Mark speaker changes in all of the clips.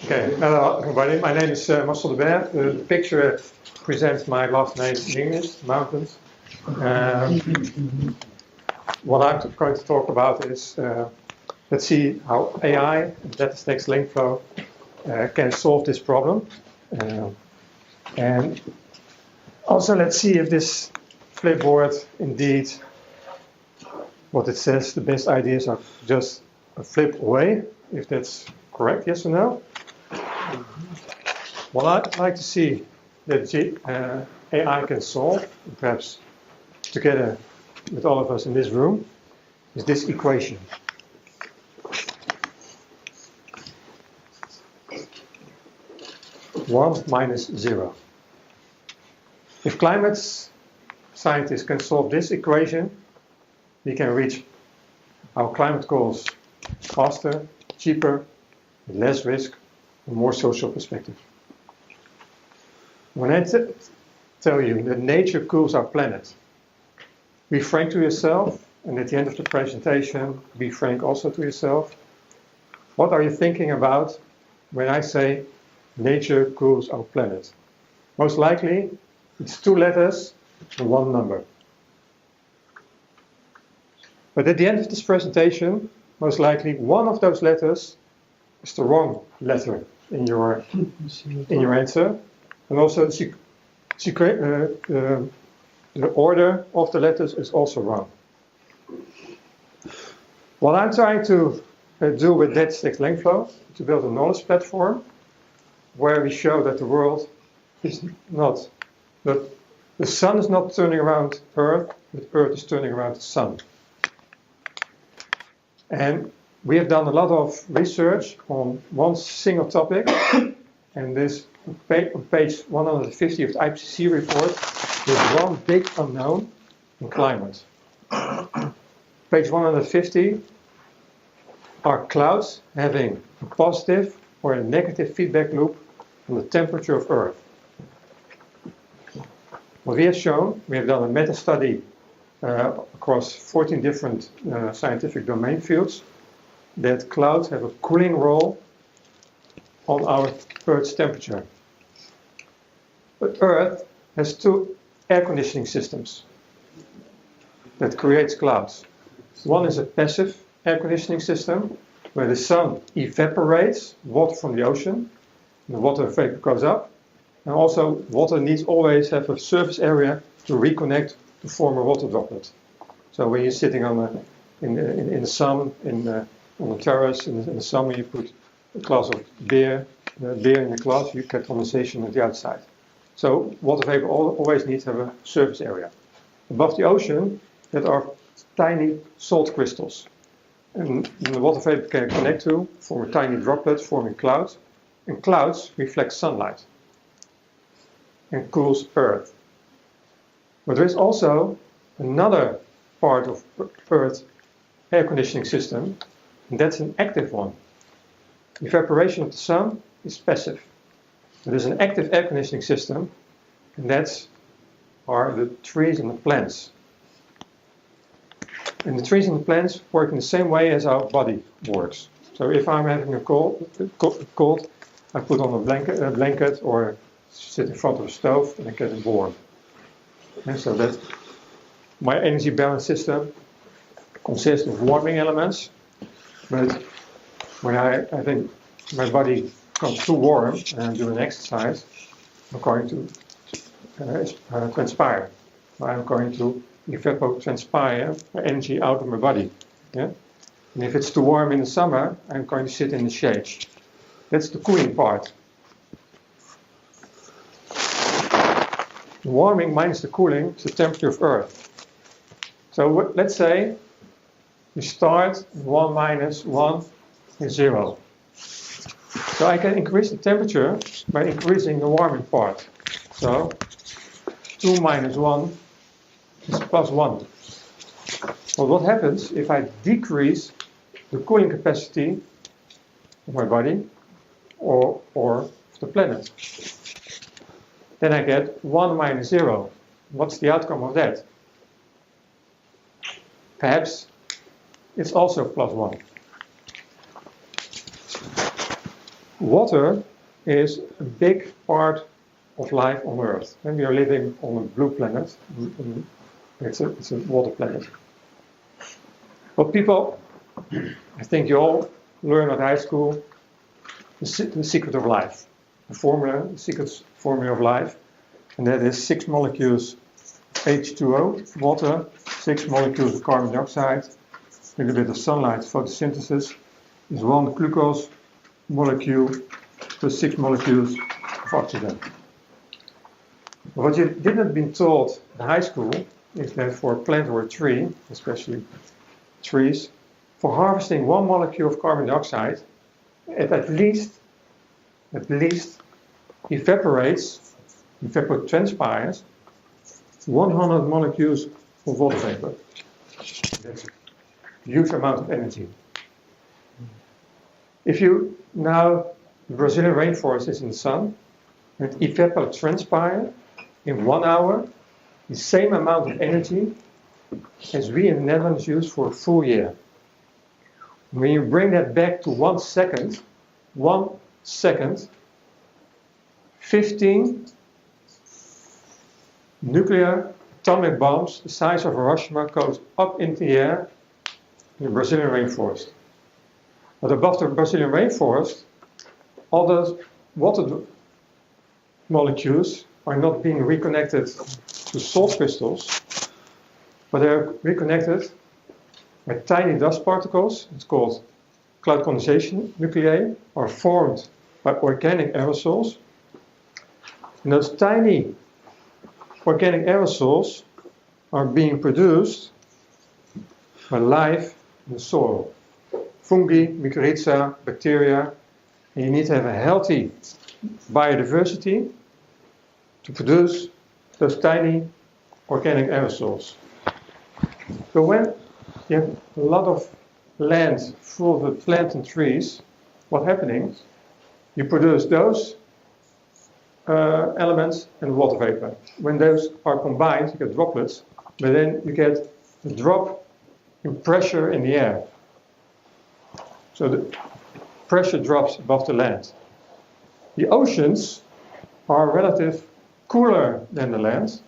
Speaker 1: Okay, hello everybody. My name is Marcel de Berg. The picture presents my last name in English, Mountains. What I'm going to talk about is, let's see how AI, data stacks link flow, can solve this problem. And also let's see if this flipboard indeed, what it says, the best ideas are just a flip away, if that's correct, yes or no. What I'd like to see that AI can solve, perhaps together with all of us in this room, is this equation. One minus zero. If climate scientists can solve this equation, we can reach our climate goals faster, cheaper, with less risk, and more social perspective. When I tell you that nature cools our planet, be frank to yourself, and at the end of the presentation, be frank also to yourself. What are you thinking about when I say nature cools our planet? Most likely, it's 2 letters and 1 number. But at the end of this presentation, most likely one of those letters is the wrong letter in your answer. And also the order of the letters is also wrong. What I'm trying to do with data stacks link flow is to build a knowledge platform where we show that the world is not, that the sun is not turning around Earth, but Earth is turning around the sun. And we have done a lot of research on one single topic, and this on page 150 of the IPCC report, there's one big unknown in climate. Page 150 are clouds having a positive or a negative feedback loop on the temperature of Earth. What we have shown, we have done a meta-study across 14 different scientific domain fields, that clouds have a cooling role on our Earth's temperature. But Earth has 2 air conditioning systems that creates clouds. One is a passive air conditioning system, where the sun evaporates water from the ocean, the water vapor goes up, and also water needs always have a surface area to reconnect to form a water droplet. So when you're sitting on in the sun, on the terrace in the summer, you put a glass of beer in the glass, you get condensation at the outside. So water vapor always needs to have a surface area. Above the ocean, there are tiny salt crystals. And the water vapor can connect to, form a tiny droplet, forming clouds. And clouds reflect sunlight and cools Earth. But there is also another part of Earth's air conditioning system, and that's an active one. Evaporation of the sun is passive. There's an active air conditioning system, and that's are the trees and the plants. And the trees and the plants work in the same way as our body works. So if I'm having a cold, I put on a blanket or sit in front of a stove and I get it warm. And so that my energy balance system consists of warming elements, but when I think my body becomes too warm and I'm doing exercise, I'm going to transpire. I'm going to evapotranspire energy out of my body. Yeah? And if it's too warm in the summer, I'm going to sit in the shade. That's the cooling part. The warming minus the cooling is the temperature of Earth. So let's say we start 1 minus 1 is 0. So I can increase the temperature by increasing the warming part. So 2 minus 1 is plus 1. Well, what happens if I decrease the cooling capacity of my body or of the planet? Then I get 1 minus 0. What's the outcome of that? Perhaps it's also plus 1. Water is a big part of life on Earth. And we are living on a blue planet. It's a water planet. But people, I think you all learn at high school the secret of life. The secret formula of life. And that is 6 molecules H2O, water, 6 molecules of carbon dioxide, a little bit of sunlight, photosynthesis, is 1 glucose molecule plus 6 molecules of oxygen. What you didn't been taught in high school is that for a plant or a tree, especially trees, for harvesting 1 molecule of carbon dioxide, it at least evapotranspires 100 molecules of water vapor. That's a huge amount of energy. If you now, the Brazilian rainforest is in the sun, and evapotranspire in 1 hour the same amount of energy as we in the Netherlands use for a full year. When you bring that back to 1 second, 15 nuclear atomic bombs the size of Hiroshima goes up into the air in the Brazilian rainforest. But above the Brazilian rainforest, all those water molecules are not being reconnected to salt crystals, but they're reconnected by tiny dust particles. It's called cloud condensation nuclei, are formed by organic aerosols. And those tiny organic aerosols are being produced by life in the soil. Fungi, mycorrhiza, bacteria, and you need to have a healthy biodiversity to produce those tiny organic aerosols. So when you have a lot of land full of plants and trees, what's happening? You produce those elements and water vapor. When those are combined, you get droplets, but then you get a drop in pressure in the air. So the pressure drops above the land. The oceans are relatively cooler than the land,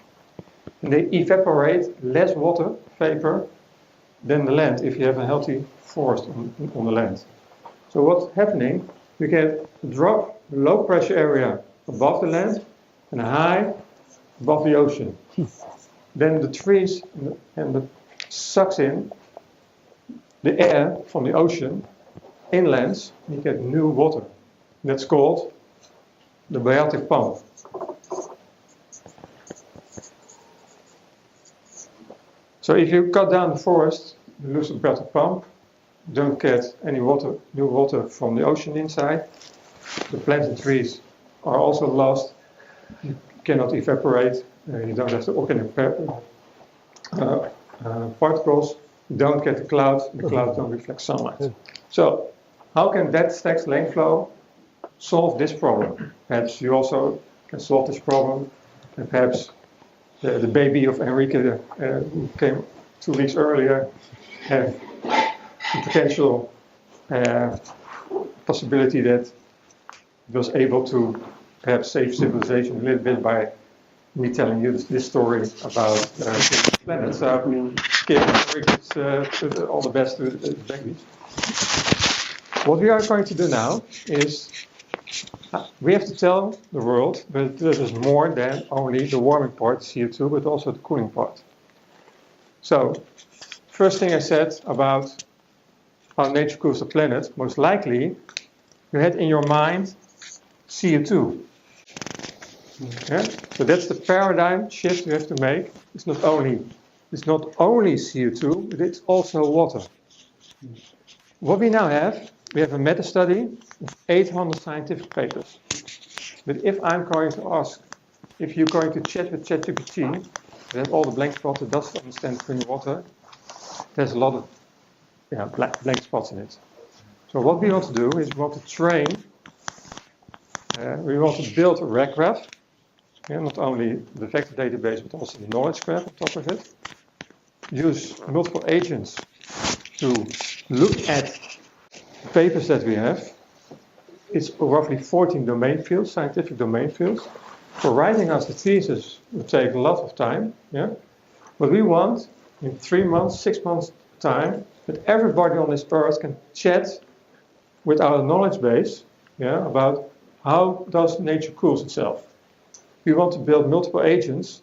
Speaker 1: and they evaporate less water vapor than the land if you have a healthy forest on the land. So what's happening? You get a drop, low pressure area above the land, and a high above the ocean. Then the trees and the sucks in the air from the ocean inland, you get new water. That's called the biotic pump. So if you cut down the forest, you lose the biotic pump, don't get any water, new water from the ocean inside. The plants and trees are also lost. You cannot evaporate. You don't have the organic particles. You don't get the clouds don't reflect sunlight. So how can that stacked length flow solve this problem? Perhaps you also can solve this problem, and perhaps the baby of Enrique who came 2 weeks earlier have the potential possibility that it was able to perhaps save civilization a little bit by me telling you this story about the planet. So give Enrique all the best to the babies. What we are going to do now is we have to tell the world that there is more than only the warming part, CO2, but also the cooling part. So, first thing I said about how nature cools the planet, most likely you had in your mind CO2. Yeah? So that's the paradigm shift you have to make. It's not only CO2, but it's also water. What we now have, we have a meta-study of 800 scientific papers. But if I'm going to ask, if you're going to chat with ChatGPT, they have all the blank spots, it doesn't understand clean water, there's a lot of blank spots in it. So what we want to do is we want to train, we want to build a RAG graph, not only the vector database, but also the knowledge graph on top of it. Use multiple agents to look at the papers that we have, it's roughly 14 domain fields, scientific domain fields. For writing us the thesis would take a lot of time. Yeah? But we want, in 3 months, 6 months time, that everybody on this earth can chat with our knowledge base, yeah, about how does nature cools itself. We want to build multiple agents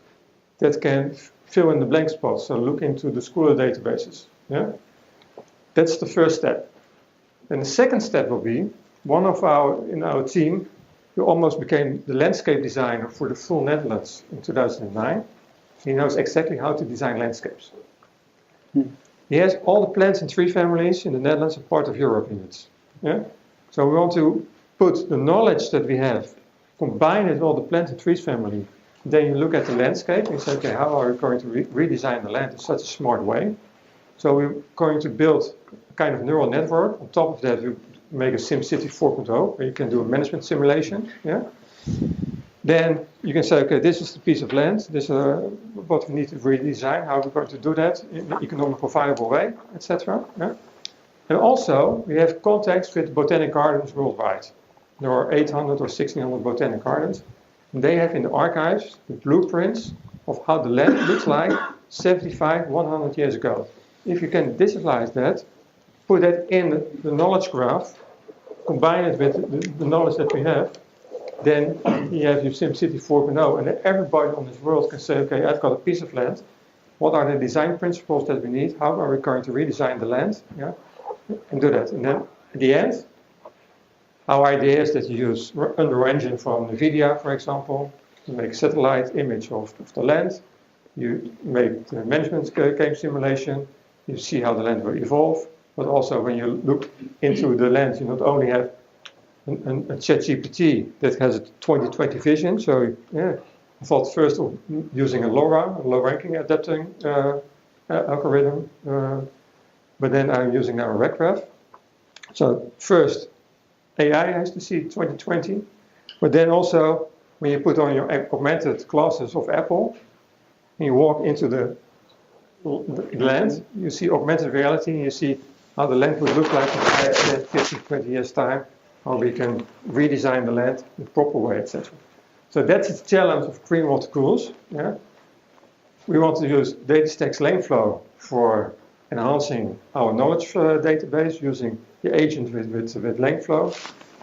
Speaker 1: that can fill in the blank spots, so look into the Scholar databases. Yeah? That's the first step. And the second step will be, in our team, who almost became the landscape designer for the full Netherlands in 2009. He knows exactly how to design landscapes. He has all the plants and tree families in the Netherlands and part of Europe in it. Yeah? So we want to put the knowledge that we have, combine it with all the plant and trees family. Then you look at the landscape and you say, okay, how are we going to redesign the land in such a smart way? So we're going to build a kind of neural network. On top of that, we make a SimCity 4.0, where you can do a management simulation. Yeah? Then you can say, okay, this is the piece of land. This is what we need to redesign. How are we going to do that in an economically viable way, etc. Yeah? And also, we have contacts with botanic gardens worldwide. There are 800 or 1600 botanic gardens. And they have in the archives the blueprints of how the land looks like 75, 100 years ago. If you can digitalize that, put that in the knowledge graph, combine it with the knowledge that we have, then you have your SimCity 4.0, and then everybody on this world can say, okay, I've got a piece of land. What are the design principles that we need? How are we going to redesign the land? Yeah? And do that. And then at the end, our idea is that you use Unreal Engine from NVIDIA, for example, to make a satellite image of the land. You make the management game simulation. You see how the land will evolve. But also when you look into the land, you not only have a ChatGPT that has a 20/20 vision. So yeah, I thought first of using a LoRa, a low-ranking adapting algorithm. But then I'm using now a RegGraph. So first, AI has to see 2020, but then also when you put on your augmented glasses of Apple, and you walk into the land, you see augmented reality, and you see how the land would look like in 5, 10, 15, 20 years' time, how we can redesign the land in a proper way, etc. So that's the challenge of Greenwater Cools. Yeah? We want to use DataStax Langflow for enhancing our knowledge database using the agent with Langflow.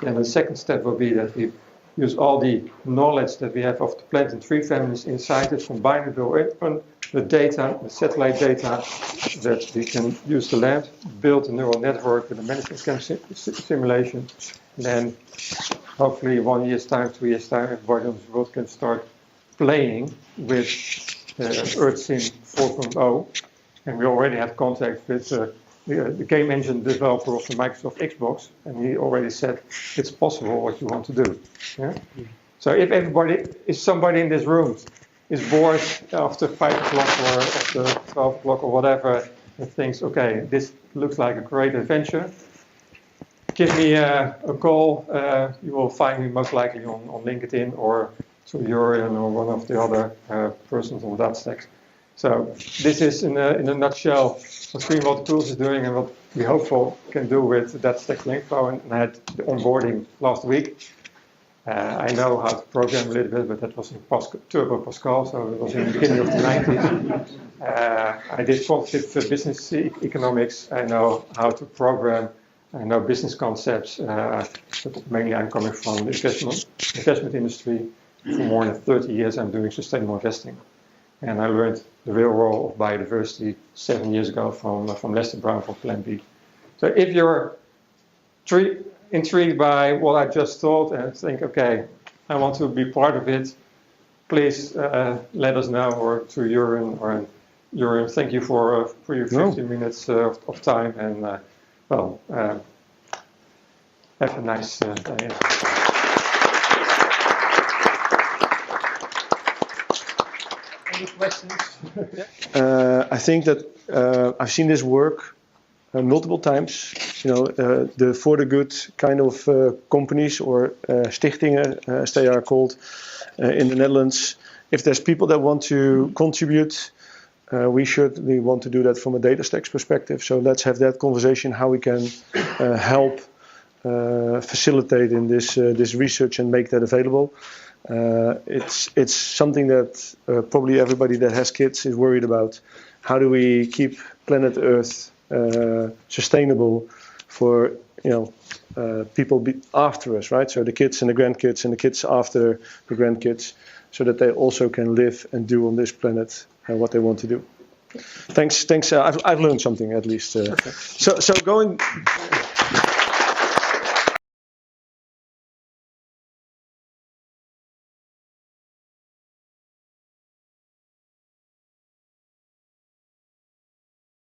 Speaker 1: And the second step will be that we use all the knowledge that we have of the plant and tree families inside it, combine it with the data, the satellite data, that we can use the land, build a neural network with a management simulation. And then hopefully 1 year's time, 2 years' time, everybody on the world can start playing with EarthSim 4.0. And we already have contact with the game engine developer of the Microsoft Xbox, and he already said it's possible what you want to do. Yeah? So if somebody in this room is bored after 5 o'clock or after 12 o'clock or whatever, and thinks, okay, this looks like a great adventure, give me a call. You will find me most likely on LinkedIn or through Jurjen or one of the other persons on DataStax. So this is in a nutshell what Greenwater Cools is doing and what we hopefully can do with DataStax Langflow. And I had the onboarding last week. I know how to program a little bit, but that was in Turbo Pascal, so it was in the beginning of the 90s. I did quantitative business economics. I know how to program. I know business concepts. But mainly I'm coming from the investment industry. For more than 30 years I'm doing sustainable investing. And I learned the real role of biodiversity 7 years ago from Lester Brown from Plan B. So if you're intrigued by what I just thought and think, okay, I want to be part of it, please let us know, or to Jurjen, thank you for your 15 minutes of time, and have a nice day. Any questions?
Speaker 2: I think that I've seen this work multiple times. You know, the for the good kind of companies or stichtingen, as they are called in the Netherlands. If there's people that want to contribute, we certainly want to do that from a DataStax perspective. So let's have that conversation how we can help facilitate in this research and make that available. It's something that probably everybody that has kids is worried about. How do we keep planet Earth sustainable for people after us, right? So the kids and the grandkids and the kids after the grandkids, so that they also can live and do on this planet what they want to do. Thanks. I've learned something at least. So going.